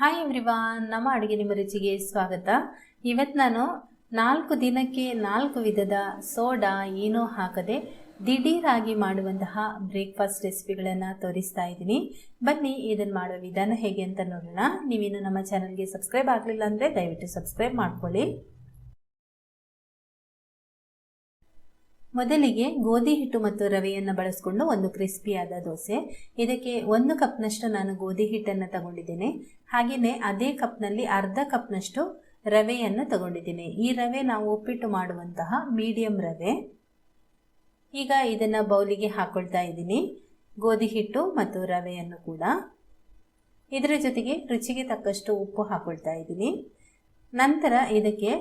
Hi everyone, ನಮ್ಮ ಅಡುಗೆ ನಿಮ್ಮ ರುಚಿಗೆ ಸ್ವಾಗತ. ಇವತ್ತು ನಾನು 4 ದಿನಕ್ಕೆ 4 ವಿಧದ ಸೋಡಾ ಏನೂ ಹಾಕದೆ ದಿಢೀರಾಗಿ ಮಾಡುವಂತಹ ಬ್ರೇಕ್ಫಾಸ್ಟ್ ರೆಸಿಪಿಗಳನ್ನು ತೋರಿಸ್ತಾ ಇದ್ದೀನಿ. ಬನ್ನಿ ಇದನ್ನು ಮಾಡುವ ವಿಧಾನ ಹೇಗೆ ಅಂತ ನೋಡೋಣ. ನೀವೇನು ನಮ್ಮ ಚಾನಲ್ಗೆ ಸಬ್ಸ್ಕ್ರೈಬ್ ಆಗಲಿಲ್ಲ ಅಂದರೆ ದಯವಿಟ್ಟು ಸಬ್ಸ್ಕ್ರೈಬ್ ಮಾಡ್ಕೊಳ್ಳಿ. ಮೊದಲಿಗೆ ಗೋಧಿ ಹಿಟ್ಟು ಮತ್ತು ರವೆಯನ್ನು ಬಳಸಿಕೊಂಡು ಒಂದು ಕ್ರಿಸ್ಪಿಯಾದ ದೋಸೆ. ಇದಕ್ಕೆ 1 ಕಪ್ನಷ್ಟು ನಾನು ಗೋಧಿ ಹಿಟ್ಟನ್ನು ತಗೊಂಡಿದ್ದೇನೆ. ಹಾಗೆಯೇ ಅದೇ ಕಪ್ನಲ್ಲಿ ಅರ್ಧ ಕಪ್ನಷ್ಟು ರವೆಯನ್ನು ತಗೊಂಡಿದ್ದೇನೆ. ಈ ರವೆ ನಾವು ಉಪ್ಪಿಟ್ಟು ಮಾಡುವಂತಹ ಮೀಡಿಯಂ ರವೆ. ಈಗ ಇದನ್ನು ಬೌಲಿಗೆ ಹಾಕೊಳ್ತಾ ಇದ್ದೀನಿ, ಗೋಧಿ ಹಿಟ್ಟು ಮತ್ತು ರವೆಯನ್ನು ಕೂಡ. ಇದರ ಜೊತೆಗೆ ರುಚಿಗೆ ತಕ್ಕಷ್ಟು ಉಪ್ಪು ಹಾಕೊಳ್ತಾ ಇದ್ದೀನಿ. ನಂತರ ಇದಕ್ಕೆ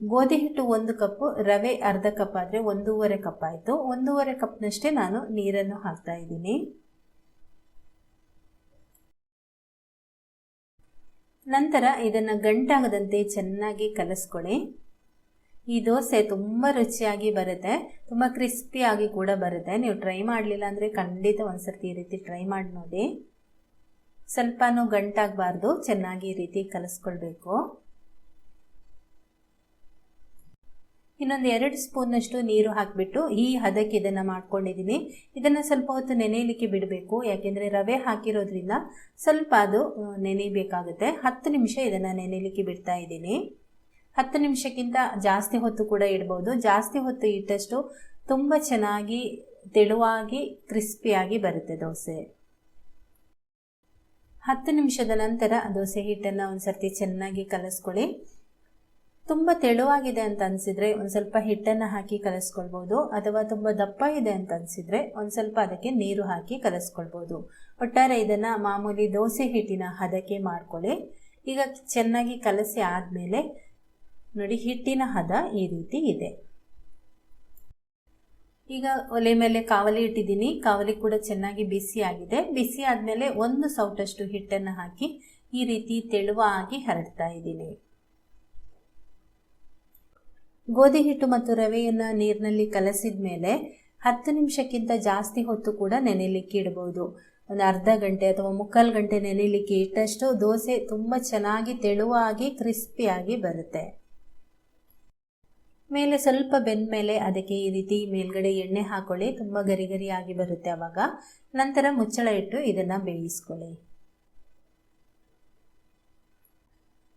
ಗೋಧಿ ಹಿಟ್ಟು 1 ಕಪ್ಪು, ರವೆ ಅರ್ಧ ಕಪ್ ಆದರೆ 1.5 ಕಪ್ ಆಯಿತು. 1.5 ಕಪ್ನಷ್ಟೇ ನಾನು ನೀರನ್ನು ಹಾಕ್ತಾ ಇದ್ದೀನಿ. ನಂತರ ಇದನ್ನು ಗಂಟಾಗದಂತೆ ಚೆನ್ನಾಗಿ ಕಲಸ್ಕೊಳ್ಳಿ. ಈ ದೋಸೆ ತುಂಬ ರುಚಿಯಾಗಿ ಬರುತ್ತೆ, ತುಂಬ ಕ್ರಿಸ್ಪಿಯಾಗಿ ಕೂಡ ಬರುತ್ತೆ. ನೀವು ಟ್ರೈ ಮಾಡಲಿಲ್ಲ ಅಂದರೆ ಖಂಡಿತ ಒಂದ್ಸರ್ತಿ ಈ ರೀತಿ ಟ್ರೈ ಮಾಡಿ ನೋಡಿ. ಸ್ವಲ್ಪನೂ ಗಂಟಾಗಬಾರ್ದು, ಚೆನ್ನಾಗಿ ಈ ರೀತಿ ಕಲಸ್ಕೊಳ್ಬೇಕು. ಇನ್ನೊಂದು 2 ಸ್ಪೂನ್ನಷ್ಟು ನೀರು ಹಾಕಿಬಿಟ್ಟು ಈ ಹದಕ್ಕೆ ಇದನ್ನು ಮಾಡ್ಕೊಂಡಿದ್ದೀನಿ. ಇದನ್ನು ಸ್ವಲ್ಪ ಹೊತ್ತು ನೆನೆಯಲಿಕ್ಕೆ ಬಿಡಬೇಕು, ಯಾಕೆಂದರೆ ರವೆ ಹಾಕಿರೋದ್ರಿಂದ ಸ್ವಲ್ಪ ಅದು ನೆನೆಯಬೇಕಾಗುತ್ತೆ. 10 ನಿಮಿಷ ಇದನ್ನು ನೆನೆಯಲಿಕ್ಕೆ ಬಿಡ್ತಾ ಇದ್ದೀನಿ. 10 ನಿಮಿಷಕ್ಕಿಂತ ಜಾಸ್ತಿ ಹೊತ್ತು ಕೂಡ ಇಡ್ಬೋದು. ಜಾಸ್ತಿ ಹೊತ್ತು ಇಟ್ಟಷ್ಟು ತುಂಬ ಚೆನ್ನಾಗಿ ತೆಳುವಾಗಿ ಕ್ರಿಸ್ಪಿಯಾಗಿ ಬರುತ್ತೆ ದೋಸೆ. 10 ನಿಮಿಷದ ನಂತರ ದೋಸೆ ಹಿಟ್ಟನ್ನು ಒಂದು ಸರ್ತಿ ಚೆನ್ನಾಗಿ ಕಲಸ್ಕೊಳ್ಳಿ. ತುಂಬ ತೆಳುವಾಗಿದೆ ಅಂತ ಅನಿಸಿದರೆ ಒಂದು ಸ್ವಲ್ಪ ಹಿಟ್ಟನ್ನು ಹಾಕಿ ಕಲಸ್ಕೊಳ್ಬೋದು, ಅಥವಾ ತುಂಬ ದಪ್ಪ ಇದೆ ಅಂತ ಅನಿಸಿದರೆ ಒಂದು ಸ್ವಲ್ಪ ಅದಕ್ಕೆ ನೀರು ಹಾಕಿ ಕಲಸ್ಕೊಳ್ಬೋದು. ಒಟ್ಟಾರೆ ಇದನ್ನು ಮಾಮೂಲಿ ದೋಸೆ ಹಿಟ್ಟಿನ ಹದಕ್ಕೆ ಮಾಡ್ಕೊಳ್ಳಿ. ಈಗ ಚೆನ್ನಾಗಿ ಕಲಸಿ ಆದಮೇಲೆ ನೋಡಿ, ಹಿಟ್ಟಿನ ಹದ ಈ ರೀತಿ ಇದೆ. ಈಗ ಒಲೆ ಮೇಲೆ ಕಾವಲಿ ಇಟ್ಟಿದ್ದೀನಿ. ಕಾವಲಿ ಕೂಡ ಚೆನ್ನಾಗಿ ಬಿಸಿ ಆಗಿದೆ. ಬಿಸಿ ಆದಮೇಲೆ 1 ಸೌಟಷ್ಟು ಹಿಟ್ಟನ್ನು ಹಾಕಿ ಈ ರೀತಿ ತೆಳುವಾಗಿ ಹರಡ್ತಾ ಇದ್ದೀನಿ. ಗೋಧಿ ಹಿಟ್ಟು ಮತ್ತು ರವೆಯನ್ನು ನೀರಿನಲ್ಲಿ ಕಲಸಿದ ಮೇಲೆ 10 ನಿಮಿಷಕ್ಕಿಂತ ಜಾಸ್ತಿ ಹೊತ್ತು ಕೂಡ ನೆನೆಯಲಿಕ್ಕೆ ಇಡಬಹುದು. ಒಂದು ಅರ್ಧ ಗಂಟೆ ಅಥವಾ 3/4 ಗಂಟೆ ನೆನೆಯಲಿಕ್ಕೆ ಇಟ್ಟಷ್ಟು ದೋಸೆ ತುಂಬ ಚೆನ್ನಾಗಿ ತೆಳುವಾಗಿ ಕ್ರಿಸ್ಪಿಯಾಗಿ ಬರುತ್ತೆ. ಮೇಲೆ ಸ್ವಲ್ಪ ಬೆಂದ ಮೇಲೆ ಅದಕ್ಕೆ ಈ ರೀತಿ ಮೇಲ್ಗಡೆ ಎಣ್ಣೆ ಹಾಕೊಳ್ಳಿ, ತುಂಬ ಗರಿ ಗರಿಯಾಗಿ ಬರುತ್ತೆ ಆವಾಗ. ನಂತರ ಮುಚ್ಚಳ ಇಟ್ಟು ಇದನ್ನು ಬೇಯಿಸ್ಕೊಳ್ಳಿ.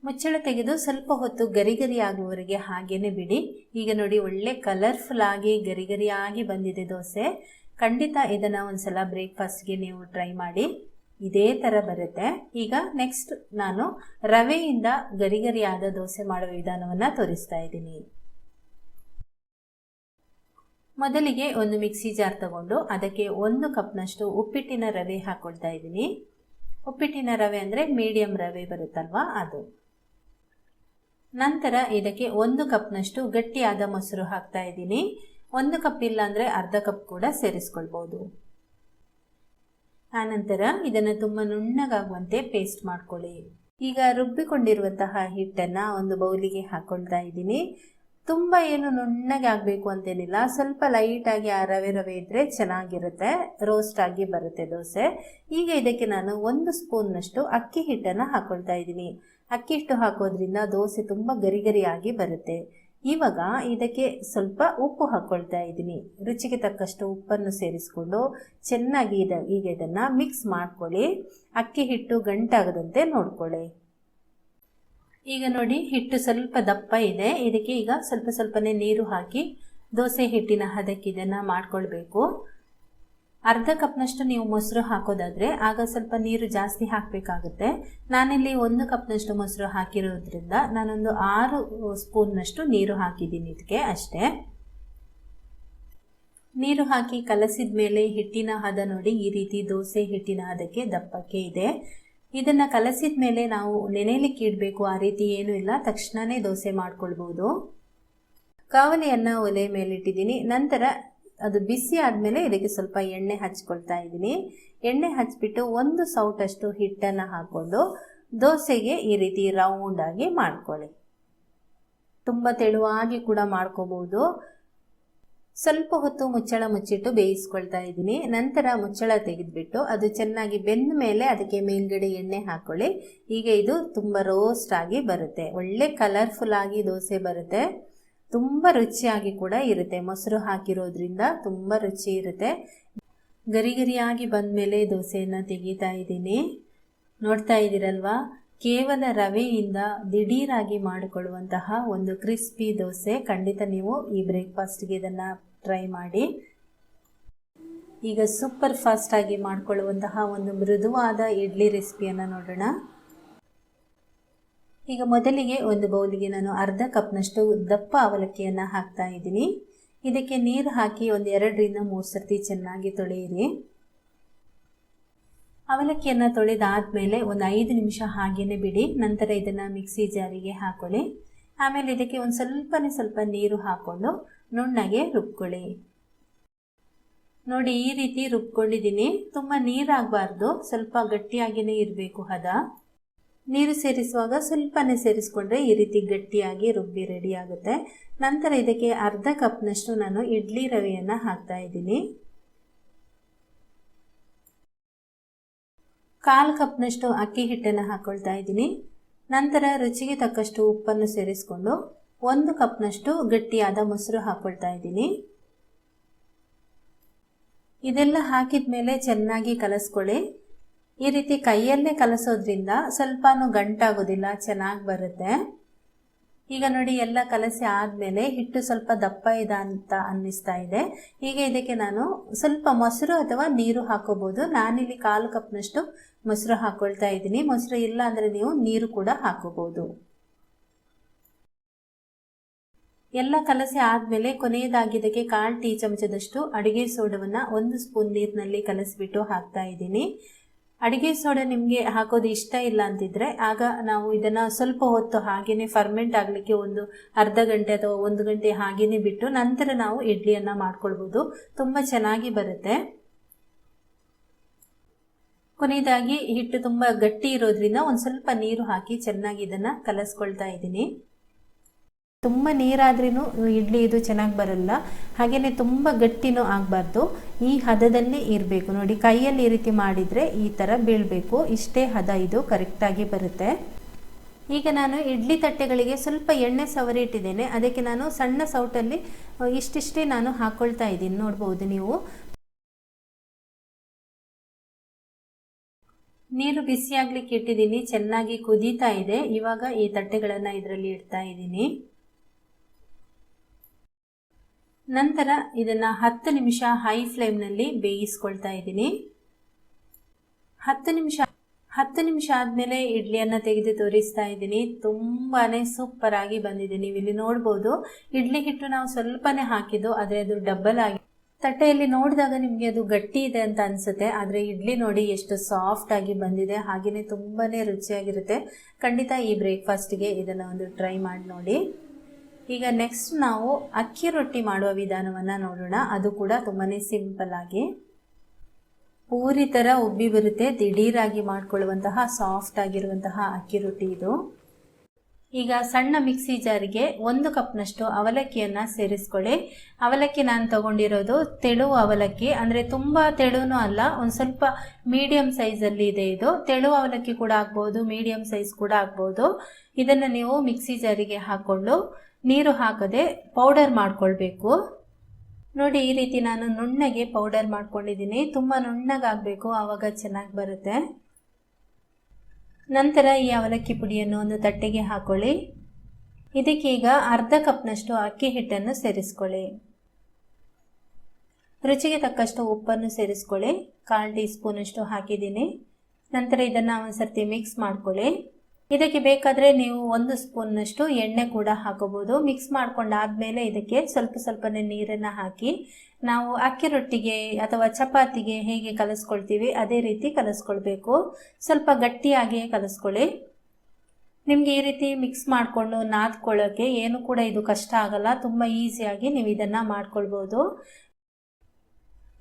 ಮುಚ್ಚಳ ತೆಗೆದು ಸ್ವಲ್ಪ ಹೊತ್ತು ಗರಿ ಗರಿ ಆಗುವವರೆಗೆ ಹಾಗೇನೆ ಬಿಡಿ. ಈಗ ನೋಡಿ, ಒಳ್ಳೆ ಕಲರ್ಫುಲ್ ಆಗಿ ಗರಿ ಗರಿಯಾಗಿ ಬಂದಿದೆ ದೋಸೆ. ಖಂಡಿತ ಇದನ್ನು ಒಂದ್ಸಲ ಬ್ರೇಕ್ಫಾಸ್ಟ್ಗೆ ನೀವು ಟ್ರೈ ಮಾಡಿ, ಇದೇ ಥರ ಬರುತ್ತೆ. ಈಗ ನೆಕ್ಸ್ಟ್ ನಾನು ರವೆಯಿಂದ ಗರಿ ಗರಿಯಾದ ದೋಸೆ ಮಾಡುವ ವಿಧಾನವನ್ನು ತೋರಿಸ್ತಾ ಇದ್ದೀನಿ. ಮೊದಲಿಗೆ ಒಂದು ಮಿಕ್ಸಿ ಜಾರ್ ತಗೊಂಡು ಅದಕ್ಕೆ 1 ಕಪ್ನಷ್ಟು ಉಪ್ಪಿಟ್ಟಿನ ರವೆ ಹಾಕೊಳ್ತಾ ಇದ್ದೀನಿ. ಉಪ್ಪಿಟ್ಟಿನ ರವೆ ಅಂದರೆ ಮೀಡಿಯಂ ರವೆ ಬರುತ್ತಲ್ವಾ, ಅದು. ನಂತರ ಇದಕ್ಕೆ 1 ಕಪ್ನಷ್ಟು ಗಟ್ಟಿಯಾದ ಮೊಸರು ಹಾಕ್ತಾ ಇದ್ದೀನಿ. 1 ಕಪ್ ಇಲ್ಲ ಅಂದರೆ ಅರ್ಧ ಕಪ್ ಕೂಡ ಸೇರಿಸ್ಕೊಳ್ಬೋದು. ಆನಂತರ ಇದನ್ನು ತುಂಬ ನುಣ್ಣಗಾಗುವಂತೆ ಪೇಸ್ಟ್ ಮಾಡ್ಕೊಳ್ಳಿ. ಈಗ ರುಬ್ಬಿಕೊಂಡಿರುವಂತಹ ಹಿಟ್ಟನ್ನು ಒಂದು ಬೌಲಿಗೆ ಹಾಕೊಳ್ತಾ ಇದ್ದೀನಿ. ತುಂಬ ಏನು ನುಣ್ಣಗೆ ಆಗಬೇಕು ಅಂತೇನಿಲ್ಲ, ಸ್ವಲ್ಪ ಲೈಟಾಗಿ ಆ ರವೆ ಇದ್ದರೆ ಚೆನ್ನಾಗಿರುತ್ತೆ, ರೋಸ್ಟ್ ಆಗಿ ಬರುತ್ತೆ ದೋಸೆ. ಈಗ ಇದಕ್ಕೆ ನಾನು 1 ಸ್ಪೂನ್ನಷ್ಟು ಅಕ್ಕಿ ಹಿಟ್ಟನ್ನು ಹಾಕೊಳ್ತಾ ಇದ್ದೀನಿ. ಅಕ್ಕಿ ಹಿಟ್ಟು ಹಾಕೋದ್ರಿಂದ ದೋಸೆ ತುಂಬ ಗರಿ ಗರಿಯಾಗಿ ಬರುತ್ತೆ. ಇವಾಗ ಇದಕ್ಕೆ ಸ್ವಲ್ಪ ಉಪ್ಪು ಹಾಕ್ಕೊಳ್ತಾ ಇದ್ದೀನಿ. ರುಚಿಗೆ ತಕ್ಕಷ್ಟು ಉಪ್ಪನ್ನು ಸೇರಿಸ್ಕೊಂಡು ಚೆನ್ನಾಗಿ ಈಗ ಇದನ್ನು ಮಿಕ್ಸ್ ಮಾಡ್ಕೊಳ್ಳಿ. ಅಕ್ಕಿ ಹಿಟ್ಟು ಗಂಟಾಗದಂತೆ ನೋಡ್ಕೊಳ್ಳಿ. ಈಗ ನೋಡಿ, ಹಿಟ್ಟು ಸ್ವಲ್ಪ ದಪ್ಪ ಇದೆ. ಇದಕ್ಕೆ ಈಗ ಸ್ವಲ್ಪ ಸ್ವಲ್ಪನೇ ನೀರು ಹಾಕಿ ದೋಸೆ ಹಿಟ್ಟಿನ ಹದಕ್ಕೆ ಇದನ್ನು ಮಾಡ್ಕೊಳ್ಬೇಕು. ಅರ್ಧ ಕಪ್ನಷ್ಟು ನೀವು ಮೊಸರು ಹಾಕೋದಾದರೆ ಆಗ ಸ್ವಲ್ಪ ನೀರು ಜಾಸ್ತಿ ಹಾಕಬೇಕಾಗುತ್ತೆ. ನಾನಿಲ್ಲಿ 1 ಕಪ್ನಷ್ಟು ಮೊಸರು ಹಾಕಿರೋದ್ರಿಂದ ನಾನೊಂದು 6 ಸ್ಪೂನ್ನಷ್ಟು ನೀರು ಹಾಕಿದ್ದೀನಿ ಇದಕ್ಕೆ ಅಷ್ಟೇ. ನೀರು ಹಾಕಿ ಕಲಸಿದ ಮೇಲೆ ಹಿಟ್ಟಿನ ಹದ ನೋಡಿ, ಈ ರೀತಿ ದೋಸೆ ಹಿಟ್ಟಿನ ಹದಕ್ಕೆ ದಪ್ಪಕ್ಕೆ ಇದೆ. ಇದನ್ನು ಕಲಸಿದ ಮೇಲೆ ನಾವು ನೆನೆಯಲಿಕ್ಕೆ ಇಡಬೇಕು ಆ ರೀತಿ ಏನೂ ಇಲ್ಲ, ತಕ್ಷಣವೇ ದೋಸೆ ಮಾಡ್ಕೊಳ್ಬೋದು. ಕಾವಲಿಯನ್ನು ಒಲೆ ಮೇಲಿಟ್ಟಿದ್ದೀನಿ. ನಂತರ ಅದು ಬಿಸಿ ಆದಮೇಲೆ ಇದಕ್ಕೆ ಸ್ವಲ್ಪ ಎಣ್ಣೆ ಹಚ್ಕೊಳ್ತಾ ಇದ್ದೀನಿ. ಎಣ್ಣೆ ಹಚ್ಬಿಟ್ಟು 1 ಸೌಟಷ್ಟು ಹಿಟ್ಟನ್ನು ಹಾಕ್ಕೊಂಡು ದೋಸೆಗೆ ಈ ರೀತಿ ರೌಂಡಾಗಿ ಮಾಡ್ಕೊಳ್ಳಿ. ತುಂಬ ತೆಳುವಾಗಿ ಕೂಡ ಮಾಡ್ಕೋಬೋದು. ಸ್ವಲ್ಪ ಹೊತ್ತು ಮುಚ್ಚಳ ಮುಚ್ಚಿಟ್ಟು ಬೇಯಿಸ್ಕೊಳ್ತಾ ಇದ್ದೀನಿ. ನಂತರ ಮುಚ್ಚಳ ತೆಗೆದುಬಿಟ್ಟು ಅದು ಚೆನ್ನಾಗಿ ಬೆಂದ ಮೇಲೆ ಅದಕ್ಕೆ ಮೇಲ್ಗಡೆ ಎಣ್ಣೆ ಹಾಕೊಳ್ಳಿ. ಈಗ ಇದು ತುಂಬ ರೋಸ್ಟ್ ಆಗಿ ಬರುತ್ತೆ, ಒಳ್ಳೆ ಕಲರ್ಫುಲ್ ಆಗಿ ದೋಸೆ ಬರುತ್ತೆ, ತುಂಬ ರುಚಿಯಾಗಿ ಕೂಡ ಇರುತ್ತೆ. ಮೊಸರು ಹಾಕಿರೋದ್ರಿಂದ ತುಂಬ ರುಚಿ ಇರುತ್ತೆ. ಗರಿ ಗರಿಯಾಗಿ ಬಂದಮೇಲೆ ದೋಸೆಯನ್ನು ತೆಗಿತಾ ಇದ್ದೀನಿ. ನೋಡ್ತಾ ಇದ್ದೀರಲ್ವಾ, ಕೇವಲ ರವೆಯಿಂದ ದಿಢೀರಾಗಿ ಮಾಡಿಕೊಳ್ಳುವಂತಹ ಒಂದು ಕ್ರಿಸ್ಪಿ ದೋಸೆ. ಖಂಡಿತ ನೀವು ಈ ಬ್ರೇಕ್ಫಾಸ್ಟ್ಗೆ ಇದನ್ನು ಟ್ರೈ ಮಾಡಿ. ಈಗ ಸೂಪರ್ ಫಾಸ್ಟಾಗಿ ಮಾಡಿಕೊಳ್ಳುವಂತಹ ಒಂದು ಮೃದುವಾದ ಇಡ್ಲಿ ರೆಸಿಪಿಯನ್ನು ನೋಡೋಣ. ಈಗ ಮೊದಲಿಗೆ ಒಂದು ಬೌಲಿಗೆ ನಾನು ಅರ್ಧ ಕಪ್ನಷ್ಟು ದಪ್ಪ ಅವಲಕ್ಕಿಯನ್ನು ಹಾಕ್ತಾ ಇದ್ದೀನಿ. ಇದಕ್ಕೆ ನೀರು ಹಾಕಿ ಒಂದು 2 ರಿಂದ 3 ಸರ್ತಿ ಚೆನ್ನಾಗಿ ತೊಳೆಯಿರಿ. ಅವಲಕ್ಕಿಯನ್ನು ತೊಳೆದಾದ್ಮೇಲೆ ಒಂದು 5 ನಿಮಿಷ ಹಾಗೇನೆ ಬಿಡಿ. ನಂತರ ಇದನ್ನು ಮಿಕ್ಸಿ ಜಾರಿಗೆ ಹಾಕೊಳ್ಳಿ. ಆಮೇಲೆ ಇದಕ್ಕೆ ಒಂದು ಸ್ವಲ್ಪ ನೀರು ಹಾಕ್ಕೊಂಡು ನುಣ್ಣಗೆ ರುಬ್ಕೊಳ್ಳಿ. ನೋಡಿ, ಈ ರೀತಿ ರುಬ್ಕೊಂಡಿದ್ದೀನಿ. ತುಂಬ ನೀರಾಗಬಾರ್ದು, ಸ್ವಲ್ಪ ಗಟ್ಟಿಯಾಗಿಯೇ ಇರಬೇಕು ಹದ. ನೀರು ಸೇರಿಸುವಾಗ ಸ್ವಲ್ಪನೇ ಸೇರಿಸ್ಕೊಂಡ್ರೆ ಈ ರೀತಿ ಗಟ್ಟಿಯಾಗಿ ರುಬ್ಬಿ ರೆಡಿ ಆಗುತ್ತೆ. ನಂತರ ಇದಕ್ಕೆ ಅರ್ಧ ಕಪ್ನಷ್ಟು ನಾನು ಇಡ್ಲಿ ರವೆಯನ್ನು ಹಾಕ್ತಾ ಇದ್ದೀನಿ. 1/4 ಕಪ್ನಷ್ಟು ಅಕ್ಕಿ ಹಿಟ್ಟನ್ನು ಹಾಕ್ಕೊಳ್ತಾ ಇದ್ದೀನಿ. ನಂತರ ರುಚಿಗೆ ತಕ್ಕಷ್ಟು ಉಪ್ಪನ್ನು ಸೇರಿಸ್ಕೊಂಡು 1 ಕಪ್ನಷ್ಟು ಗಟ್ಟಿಯಾದ ಮೊಸರು ಹಾಕ್ಕೊಳ್ತಾ ಇದ್ದೀನಿ. ಇದೆಲ್ಲ ಹಾಕಿದ ಮೇಲೆ ಚೆನ್ನಾಗಿ ಕಲಸ್ಕೊಳ್ಳಿ. ಈ ರೀತಿ ಕೈಯಲ್ಲೇ ಕಲಸೋದ್ರಿಂದ ಸ್ವಲ್ಪನೂ ಗಂಟಾಗೋದಿಲ್ಲ, ಚೆನ್ನಾಗಿ ಬರುತ್ತೆ. ಈಗ ನೋಡಿ, ಎಲ್ಲ ಕಲಸಿ ಆದಮೇಲೆ ಹಿಟ್ಟು ಸ್ವಲ್ಪ ದಪ್ಪ ಇದೆ ಅಂತ ಅನ್ನಿಸ್ತಾ ಇದೆ. ಈಗ ಇದಕ್ಕೆ ನಾನು ಸ್ವಲ್ಪ ಮೊಸರು ಅಥವಾ ನೀರು ಹಾಕೋಬಹುದು. ನಾನಿಲ್ಲಿ 1/4 ಕಪ್ನಷ್ಟು ಮೊಸರು ಹಾಕ್ಕೊಳ್ತಾ ಇದ್ದೀನಿ. ಮೊಸರು ಇಲ್ಲ ಅಂದರೆ ನೀವು ನೀರು ಕೂಡ ಹಾಕೋಬಹುದು. ಎಲ್ಲ ಕಲಸಿ ಆದಮೇಲೆ ಕೊನೆಯದಾಗಿ ಇದಕ್ಕೆ 1/4 ಟೀ ಚಮಚದಷ್ಟು ಅಡುಗೆ ಸೋಡವನ್ನು 1 ಸ್ಪೂನ್ ನೀರಿನಲ್ಲಿ ಕಲಸಿಬಿಟ್ಟು ಹಾಕ್ತಾ ಇದ್ದೀನಿ. ಅಡುಗೆ ಸೋಡಾ ನಿಮಗೆ ಹಾಕೋದು ಇಷ್ಟ ಇಲ್ಲ ಅಂತಿದ್ರೆ ಆಗ ನಾವು ಇದನ್ನು ಸ್ವಲ್ಪ ಹೊತ್ತು ಹಾಗೇನೆ ಫರ್ಮೆಂಟ್ ಆಗಲಿಕ್ಕೆ ಒಂದು ಅರ್ಧ ಗಂಟೆ ಅಥವಾ 1 ಗಂಟೆ ಹಾಗೇನೆ ಬಿಟ್ಟು ನಂತರ ನಾವು ಇಡ್ಲಿಯನ್ನು ಮಾಡ್ಕೊಳ್ಬೋದು, ತುಂಬ ಚೆನ್ನಾಗಿ ಬರುತ್ತೆ. ಕೊನೆಯದಾಗಿ ಹಿಟ್ಟು ತುಂಬ ಗಟ್ಟಿ ಇರೋದ್ರಿಂದ ಒಂದು ಸ್ವಲ್ಪ ನೀರು ಹಾಕಿ ಚೆನ್ನಾಗಿ ಇದನ್ನು ಕಲಸ್ಕೊಳ್ತಾ ಇದ್ದೀನಿ. ತುಂಬ ನೀರಾದ್ರೂ ಇಡ್ಲಿ ಇದು ಚೆನ್ನಾಗಿ ಬರಲ್ಲ, ಹಾಗೆಯೇ ತುಂಬ ಗಟ್ಟಿನೂ ಆಗಬಾರ್ದು, ಈ ಹದದಲ್ಲಿ ಇರಬೇಕು. ನೋಡಿ, ಕೈಯಲ್ಲಿ ಈ ರೀತಿ ಮಾಡಿದರೆ ಈ ಥರ ಬೀಳಬೇಕು, ಇಷ್ಟೇ ಹದ, ಇದು ಕರೆಕ್ಟಾಗಿ ಬರುತ್ತೆ. ಈಗ ನಾನು ಇಡ್ಲಿ ತಟ್ಟೆಗಳಿಗೆ ಸ್ವಲ್ಪ ಎಣ್ಣೆ ಸವರಿ ಇಟ್ಟಿದ್ದೇನೆ. ಅದಕ್ಕೆ ನಾನು ಸಣ್ಣ ಸೌಟಲ್ಲಿ ಇಷ್ಟಿಷ್ಟೇ ನಾನು ಹಾಕ್ಕೊಳ್ತಾ ಇದ್ದೀನಿ, ನೋಡ್ಬೋದು ನೀವು. ನೀರು ಬಿಸಿಯಾಗ್ಲಿಕ್ಕೆ ಇಟ್ಟಿದ್ದೀನಿ, ಚೆನ್ನಾಗಿ ಕುದೀತಾ ಇದೆ. ಇವಾಗ ಈ ತಟ್ಟೆಗಳನ್ನು ಇದರಲ್ಲಿ ಇಡ್ತಾ ಇದ್ದೀನಿ. ನಂತರ ಇದನ್ನು 10 ನಿಮಿಷ ಹೈ ಫ್ಲೇಮ್ನಲ್ಲಿ ಬೇಯಿಸ್ಕೊಳ್ತಾ ಇದ್ದೀನಿ. 10 ನಿಮಿಷ ಆದಮೇಲೆ ಇಡ್ಲಿಯನ್ನು ತೆಗೆದು ತೋರಿಸ್ತಾ ಇದ್ದೀನಿ. ತುಂಬಾ ಸೂಪರ್ ಆಗಿ ಬಂದಿದೆ. ನೀವು ಇಲ್ಲಿ ನೋಡ್ಬೋದು, ಇಡ್ಲಿ ಹಿಟ್ಟು ನಾವು ಸ್ವಲ್ಪನೇ ಹಾಕಿದ್ದು, ಆದರೆ ಅದು ಡಬಲ್ ಆಗಿ ತಟ್ಟೆಯಲ್ಲಿ ನೋಡಿದಾಗ ನಿಮಗೆ ಅದು ಗಟ್ಟಿ ಇದೆ ಅಂತ ಅನಿಸುತ್ತೆ, ಆದರೆ ಇಡ್ಲಿ ನೋಡಿ ಎಷ್ಟು ಸಾಫ್ಟ್ ಆಗಿ ಬಂದಿದೆ, ಹಾಗೆಯೇ ತುಂಬಾ ರುಚಿಯಾಗಿರುತ್ತೆ. ಖಂಡಿತ ಈ ಬ್ರೇಕ್ಫಾಸ್ಟ್ಗೆ ಇದನ್ನು ಒಂದು ಟ್ರೈ ಮಾಡಿ ನೋಡಿ. ಈಗ ನೆಕ್ಸ್ಟ್ ನಾವು ಅಕ್ಕಿ ರೊಟ್ಟಿ ಮಾಡುವ ವಿಧಾನವನ್ನು ನೋಡೋಣ. ಅದು ಕೂಡ ತುಂಬಾ ಸಿಂಪಲ್ ಆಗಿ ಪೂರಿ ಥರ ಉಬ್ಬಿ ಬರುತ್ತೆ, ದಿಢೀರಾಗಿ ಮಾಡ್ಕೊಳ್ಳುವಂತಹ ಸಾಫ್ಟ್ ಆಗಿರುವಂತಹ ಅಕ್ಕಿ ರೊಟ್ಟಿ ಇದು. ಈಗ ಸಣ್ಣ ಮಿಕ್ಸಿ ಜಾರಿಗೆ 1 ಕಪ್ನಷ್ಟು ಅವಲಕ್ಕಿಯನ್ನು ಸೇರಿಸ್ಕೊಳ್ಳಿ. ಅವಲಕ್ಕಿ ನಾನು ತಗೊಂಡಿರೋದು ತೆಳು ಅವಲಕ್ಕಿ, ಅಂದರೆ ತುಂಬ ತೆಳುನೂ ಅಲ್ಲ, ಒಂದು ಸ್ವಲ್ಪ ಮೀಡಿಯಂ ಸೈಜಲ್ಲಿ ಇದೆ. ಇದು ತೆಳು ಅವಲಕ್ಕಿ ಕೂಡ ಆಗ್ಬೋದು, ಮೀಡಿಯಂ ಸೈಜ್ ಕೂಡ ಆಗ್ಬೋದು. ಇದನ್ನು ನೀವು ಮಿಕ್ಸಿ ಜಾರಿಗೆ ಹಾಕ್ಕೊಂಡು ನೀರು ಹಾಕದೆ ಪೌಡರ್ ಮಾಡ್ಕೊಳ್ಬೇಕು. ನೋಡಿ, ಈ ರೀತಿ ನಾನು ನುಣ್ಣಗೆ ಪೌಡರ್ ಮಾಡ್ಕೊಂಡಿದ್ದೀನಿ. ತುಂಬ ನುಣ್ಣಗಾಗಬೇಕು, ಆವಾಗ ಚೆನ್ನಾಗಿ ಬರುತ್ತೆ. ನಂತರ ಈ ಅವಲಕ್ಕಿ ಪುಡಿಯನ್ನು ಒಂದು ತಟ್ಟೆಗೆ ಹಾಕೊಳ್ಳಿ. ಇದಕ್ಕೀಗ ಅರ್ಧ ಕಪ್ನಷ್ಟು ಅಕ್ಕಿ ಹಿಟ್ಟನ್ನು ಸೇರಿಸ್ಕೊಳ್ಳಿ. ರುಚಿಗೆ ತಕ್ಕಷ್ಟು ಉಪ್ಪನ್ನು ಸೇರಿಸ್ಕೊಳ್ಳಿ. 1/4 ಟೀ ಸ್ಪೂನಷ್ಟು ಹಾಕಿದ್ದೀನಿ. ನಂತರ ಇದನ್ನು ಒಂದು ಸರ್ತಿ ಮಿಕ್ಸ್ ಮಾಡ್ಕೊಳ್ಳಿ. ಇದಕ್ಕೆ ಬೇಕಾದರೆ ನೀವು 1 ಸ್ಪೂನ್ನಷ್ಟು ಎಣ್ಣೆ ಕೂಡ ಹಾಕೋಬಹುದು. ಮಿಕ್ಸ್ ಮಾಡ್ಕೊಂಡಾದ್ಮೇಲೆ ಇದಕ್ಕೆ ಸ್ವಲ್ಪನೇ ನೀರನ್ನು ಹಾಕಿ ನಾವು ಅಕ್ಕಿ ರೊಟ್ಟಿಗೆ ಅಥವಾ ಚಪಾತಿಗೆ ಹೇಗೆ ಕಲಿಸ್ಕೊಳ್ತೀವಿ ಅದೇ ರೀತಿ ಕಲಿಸ್ಕೊಳ್ಬೇಕು. ಸ್ವಲ್ಪ ಗಟ್ಟಿಯಾಗಿಯೇ ಕಲಿಸ್ಕೊಳ್ಳಿ. ನಿಮಗೆ ಈ ರೀತಿ ಮಿಕ್ಸ್ ಮಾಡಿಕೊಂಡು ನಾದ್ಕೊಳ್ಳೋಕ್ಕೆ ಏನು ಕೂಡ ಇದು ಕಷ್ಟ ಆಗಲ್ಲ, ತುಂಬ ಈಸಿಯಾಗಿ ನೀವು ಇದನ್ನು ಮಾಡ್ಕೊಳ್ಬೋದು.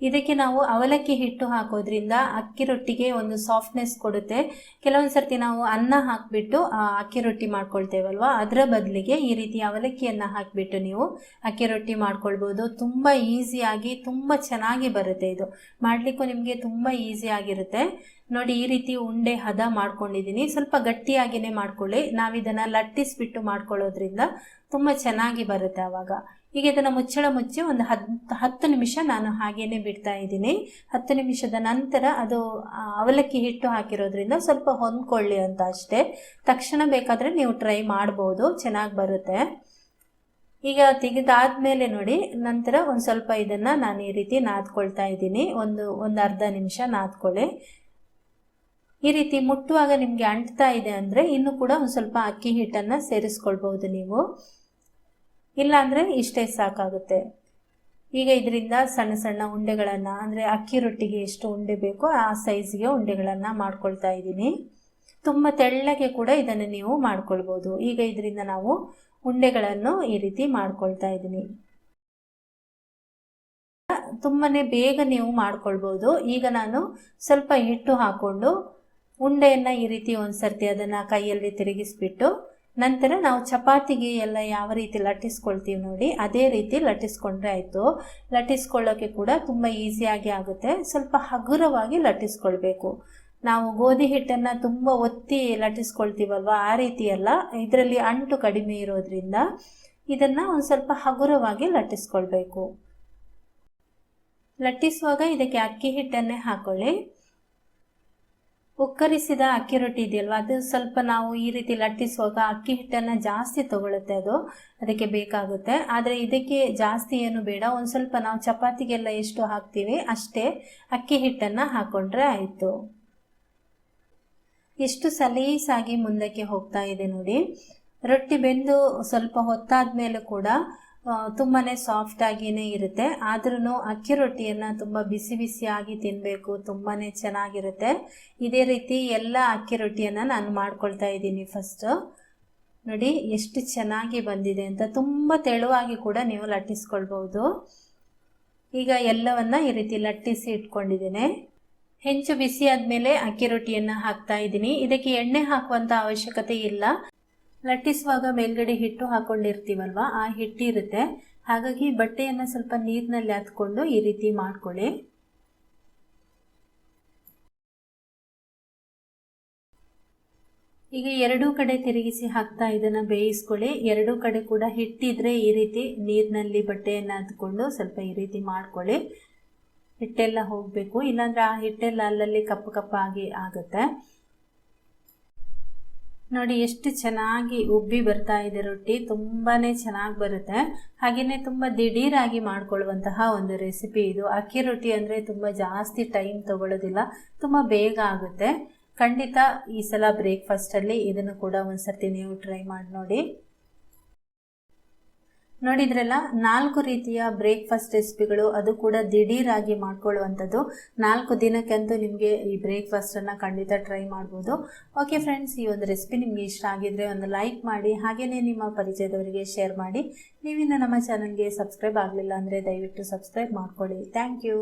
ಇದಕ್ಕೆ ನಾವು ಅವಲಕ್ಕಿ ಹಿಟ್ಟು ಹಾಕೋದ್ರಿಂದ ಅಕ್ಕಿ ರೊಟ್ಟಿಗೆ ಒಂದು ಸಾಫ್ಟ್ನೆಸ್ ಕೊಡುತ್ತೆ. ಕೆಲವೊಂದು ಸರ್ತಿ ನಾವು ಅನ್ನ ಹಾಕಿಬಿಟ್ಟು ಅಕ್ಕಿ ರೊಟ್ಟಿ ಮಾಡ್ಕೊಳ್ತೇವಲ್ವ, ಅದರ ಬದಲಿಗೆ ಈ ರೀತಿ ಅವಲಕ್ಕಿಯನ್ನು ಹಾಕಿಬಿಟ್ಟು ನೀವು ಅಕ್ಕಿ ರೊಟ್ಟಿ ಮಾಡ್ಕೊಳ್ಬೋದು. ತುಂಬ ಈಸಿಯಾಗಿ ತುಂಬ ಚೆನ್ನಾಗಿ ಬರುತ್ತೆ. ಇದು ಮಾಡಲಿಕ್ಕೂ ನಿಮಗೆ ತುಂಬ ಈಸಿ ಆಗಿರುತ್ತೆ. ನೋಡಿ, ಈ ರೀತಿ ಉಂಡೆ ಹದ ಮಾಡ್ಕೊಂಡಿದ್ದೀನಿ. ಸ್ವಲ್ಪ ಗಟ್ಟಿಯಾಗಿಯೇ ಮಾಡ್ಕೊಳ್ಳಿ. ನಾವಿದನ್ನು ಲಟ್ಟಿಸ್ಬಿಟ್ಟು ಮಾಡ್ಕೊಳ್ಳೋದ್ರಿಂದ ತುಂಬ ಚೆನ್ನಾಗಿ ಬರುತ್ತೆ ಆವಾಗ. ಈಗ ಇದನ್ನು ಮುಚ್ಚಳ ಮುಚ್ಚಿ ಒಂದು 10 ನಿಮಿಷ ನಾನು ಹಾಗೇನೆ ಬಿಡ್ತಾ ಇದ್ದೀನಿ. 10 ನಿಮಿಷದ ನಂತರ ಅದು ಅವಲಕ್ಕಿ ಹಿಟ್ಟು ಹಾಕಿರೋದ್ರಿಂದ ಸ್ವಲ್ಪ ಹೊಂದ್ಕೊಳ್ಳಿ ಅಂತ ಅಷ್ಟೇ. ತಕ್ಷಣ ಬೇಕಾದರೆ ನೀವು ಟ್ರೈ ಮಾಡ್ಬೋದು, ಚೆನ್ನಾಗಿ ಬರುತ್ತೆ. ಈಗ ತೆಗೆದಾದ್ಮೇಲೆ ನೋಡಿ, ನಂತರ ಒಂದು ಸ್ವಲ್ಪ ಇದನ್ನು ನಾನು ಈ ರೀತಿ ನಾದ್ಕೊಳ್ತಾ ಇದ್ದೀನಿ. ಒಂದು ಅರ್ಧ ನಿಮಿಷ ನಾದ್ಕೊಳ್ಳಿ. ಈ ರೀತಿ ಮುಟ್ಟುವಾಗ ನಿಮಗೆ ಅಂಟ್ತಾ ಇದೆ ಅಂದರೆ ಇನ್ನೂ ಕೂಡ ಒಂದು ಸ್ವಲ್ಪ ಅಕ್ಕಿ ಹಿಟ್ಟನ್ನು ಸೇರಿಸ್ಕೊಳ್ಬೋದು ನೀವು, ಇಲ್ಲಾಂದರೆ ಇಷ್ಟೇ ಸಾಕಾಗುತ್ತೆ. ಈಗ ಇದರಿಂದ ಸಣ್ಣ ಸಣ್ಣ ಉಂಡೆಗಳನ್ನು, ಅಂದರೆ ಅಕ್ಕಿ ರೊಟ್ಟಿಗೆ ಎಷ್ಟು ಉಂಡೆ ಬೇಕೋ ಆ ಸೈಜ್ಗೆ ಉಂಡೆಗಳನ್ನು ಮಾಡ್ಕೊಳ್ತಾ ಇದ್ದೀನಿ. ತುಂಬ ತೆಳ್ಳಗೆ ಕೂಡ ಇದನ್ನು ನೀವು ಮಾಡ್ಕೊಳ್ಬೋದು. ಈಗ ಇದರಿಂದ ನಾವು ಉಂಡೆಗಳನ್ನು ಈ ರೀತಿ ಮಾಡ್ಕೊಳ್ತಾ ಇದ್ದೀನಿ. ತುಂಬನೇ ಬೇಗ ನೀವು ಮಾಡ್ಕೊಳ್ಬೋದು. ಈಗ ನಾನು ಸ್ವಲ್ಪ ಹಿಟ್ಟು ಹಾಕ್ಕೊಂಡು ಉಂಡೆಯನ್ನು ಈ ರೀತಿ ಒಂದು ಸರ್ತಿ ಅದನ್ನು ಕೈಯಲ್ಲಿ ತಿರುಗಿಸ್ಬಿಟ್ಟು, ನಂತರ ನಾವು ಚಪಾತಿಗೆ ಎಲ್ಲ ಯಾವ ರೀತಿ ಲಟ್ಟಿಸ್ಕೊಳ್ತೀವಿ ನೋಡಿ, ಅದೇ ರೀತಿ ಲಟ್ಟಿಸ್ಕೊಂಡ್ರೆ ಆಯಿತು. ಲಟ್ಟಿಸ್ಕೊಳ್ಳೋಕ್ಕೆ ಕೂಡ ತುಂಬ ಈಸಿಯಾಗಿ ಆಗುತ್ತೆ. ಸ್ವಲ್ಪ ಹಗುರವಾಗಿ ಲಟ್ಟಿಸ್ಕೊಳ್ಬೇಕು. ನಾವು ಗೋಧಿ ಹಿಟ್ಟನ್ನು ತುಂಬ ಒತ್ತಿ ಲಟ್ಟಿಸ್ಕೊಳ್ತೀವಲ್ವ, ಆ ರೀತಿ ಅಲ್ಲ. ಇದರಲ್ಲಿ ಅಂಟು ಕಡಿಮೆ ಇರೋದ್ರಿಂದ ಇದನ್ನು ಒಂದು ಸ್ವಲ್ಪ ಹಗುರವಾಗಿ ಲಟ್ಟಿಸ್ಕೊಳ್ಬೇಕು. ಲಟ್ಟಿಸುವಾಗ ಇದಕ್ಕೆ ಅಕ್ಕಿ ಹಿಟ್ಟನ್ನೇ ಹಾಕೊಳ್ಳಿ. ಉಕ್ಕರಿಸಿದ ಅಕ್ಕಿ ರೊಟ್ಟಿ ಇದೆಯಲ್ವ, ಅದು ಸ್ವಲ್ಪ ನಾವು ಈ ರೀತಿ ಲಟ್ಟಿಸುವಾಗ ಅಕ್ಕಿ ಹಿಟ್ಟನ್ನು ಜಾಸ್ತಿ ತಗೊಳುತ್ತೆ, ಅದಕ್ಕೆ ಬೇಕಾಗುತ್ತೆ. ಆದರೆ ಇದಕ್ಕೆ ಜಾಸ್ತಿ ಏನು ಬೇಡ. ಒಂದು ಸ್ವಲ್ಪ ನಾವು ಚಪಾತಿಗೆಲ್ಲ ಎಷ್ಟು ಹಾಕ್ತೀವಿ ಅಷ್ಟೇ ಅಕ್ಕಿ ಹಿಟ್ಟನ್ನು ಹಾಕ್ಕೊಂಡ್ರೆ ಆಯಿತು. ಎಷ್ಟು ಸಲೀಸಾಗಿ ಮುಂದಕ್ಕೆ ಹೋಗ್ತಾ ಇದೆ ನೋಡಿ. ರೊಟ್ಟಿ ಬೆಂದು ಸ್ವಲ್ಪ ಹೊತ್ತಾದ ಮೇಲೆ ಕೂಡ ತುಂಬಾ ಸಾಫ್ಟಾಗಿಯೇ ಇರುತ್ತೆ. ಆದ್ರೂ ಅಕ್ಕಿ ರೊಟ್ಟಿಯನ್ನು ತುಂಬ ಬಿಸಿ ಬಿಸಿಯಾಗಿ ತಿನ್ನಬೇಕು, ತುಂಬಾ ಚೆನ್ನಾಗಿರುತ್ತೆ. ಇದೇ ರೀತಿ ಎಲ್ಲ ಅಕ್ಕಿ ರೊಟ್ಟಿಯನ್ನು ನಾನು ಮಾಡ್ಕೊಳ್ತಾ ಇದ್ದೀನಿ. ಫಸ್ಟ್ ನೋಡಿ ಎಷ್ಟು ಚೆನ್ನಾಗಿ ಬಂದಿದೆ ಅಂತ. ತುಂಬ ತೆಳುವಾಗಿ ಕೂಡ ನೀವು ಲಟ್ಟಿಸ್ಕೊಳ್ಬೋದು. ಈಗ ಎಲ್ಲವನ್ನ ಈ ರೀತಿ ಲಟ್ಟಿಸಿ ಇಟ್ಕೊಂಡಿದ್ದೇನೆ. ಹೆಂಚು ಬಿಸಿ ಆದಮೇಲೆ ಅಕ್ಕಿ ರೊಟ್ಟಿಯನ್ನು ಹಾಕ್ತಾ ಇದ್ದೀನಿ. ಇದಕ್ಕೆ ಎಣ್ಣೆ ಹಾಕುವಂಥ ಅವಶ್ಯಕತೆ ಇಲ್ಲ. ಲಟ್ಟಿಸುವಾಗ ಮೇಲ್ಗಡೆ ಹಿಟ್ಟು ಹಾಕೊಂಡಿರ್ತೀವಲ್ವ, ಆ ಹಿಟ್ಟಿರುತ್ತೆ. ಹಾಗಾಗಿ ಬಟ್ಟೆಯನ್ನು ಸ್ವಲ್ಪ ನೀರಿನಲ್ಲಿ ಹಾಕ್ಕೊಂಡು ಈ ರೀತಿ ಮಾಡ್ಕೊಳ್ಳಿ. ಈಗ ಎರಡೂ ಕಡೆ ತಿರುಗಿಸಿ ಹಾಕ್ತಾ ಇದನ್ನು ಬೇಯಿಸ್ಕೊಳ್ಳಿ. ಎರಡೂ ಕಡೆ ಕೂಡ ಹಿಟ್ಟಿದ್ರೆ ಈ ರೀತಿ ನೀರಿನಲ್ಲಿ ಬಟ್ಟೆಯನ್ನು ಹಾಕ್ಕೊಂಡು ಸ್ವಲ್ಪ ಈ ರೀತಿ ಮಾಡ್ಕೊಳ್ಳಿ. ಹಿಟ್ಟೆಲ್ಲ ಹೋಗಬೇಕು, ಇಲ್ಲಾಂದ್ರೆ ಆ ಹಿಟ್ಟೆಲ್ಲ ಅಲ್ಲಲ್ಲಿ ಕಪ್ಪು ಕಪ್ಪಾಗಿ ಆಗುತ್ತೆ. ನೋಡಿ ಎಷ್ಟು ಚೆನ್ನಾಗಿ ಉಬ್ಬಿ ಬರ್ತಾ ಇದೆ ರೊಟ್ಟಿ. ತುಂಬಾ ಚೆನ್ನಾಗಿ ಬರುತ್ತೆ. ಹಾಗೆಯೇ ತುಂಬ ದಿಢೀರಾಗಿ ಮಾಡ್ಕೊಳ್ಳುವಂತಹ ಒಂದು ರೆಸಿಪಿ ಇದು. ಅಕ್ಕಿ ರೊಟ್ಟಿ ಅಂದರೆ ತುಂಬ ಜಾಸ್ತಿ ಟೈಮ್ ತಗೊಳ್ಳೋದಿಲ್ಲ, ತುಂಬ ಬೇಗ ಆಗುತ್ತೆ. ಖಂಡಿತ ಈ ಸಲ ಬ್ರೇಕ್ಫಾಸ್ಟಲ್ಲಿ ಇದನ್ನು ಕೂಡ ಒಂದ್ಸರ್ತಿ ನೀವು ಟ್ರೈ ಮಾಡಿ ನೋಡಿ. ನೋಡಿದ್ರಲ್ಲ, 4 ರೀತಿಯ ಬ್ರೇಕ್ಫಾಸ್ಟ್ ರೆಸಿಪಿಗಳು, ಅದು ಕೂಡ ದಿಢೀರಾಗಿ ಮಾಡ್ಕೊಳ್ಳುವಂಥದ್ದು. 4 ದಿನಕ್ಕಂತೂ ನಿಮಗೆ ಈ ಬ್ರೇಕ್ಫಾಸ್ಟನ್ನು ಖಂಡಿತ ಟ್ರೈ ಮಾಡ್ಬೋದು. ಓಕೆ ಫ್ರೆಂಡ್ಸ್, ಈ ಒಂದು ರೆಸಿಪಿ ನಿಮಗೆ ಇಷ್ಟ ಆಗಿದ್ರೆ ಒಂದು ಲೈಕ್ ಮಾಡಿ, ಹಾಗೆಯೇ ನಿಮ್ಮ ಪರಿಚಯದವರಿಗೆ ಶೇರ್ ಮಾಡಿ. ನೀವಿನ್ನು ನಮ್ಮ ಚಾನಲ್ಗೆ ಸಬ್ಸ್ಕ್ರೈಬ್ ಆಗಲಿಲ್ಲ ಅಂದರೆ ದಯವಿಟ್ಟು ಸಬ್ಸ್ಕ್ರೈಬ್ ಮಾಡ್ಕೊಳ್ಳಿ. Thank you.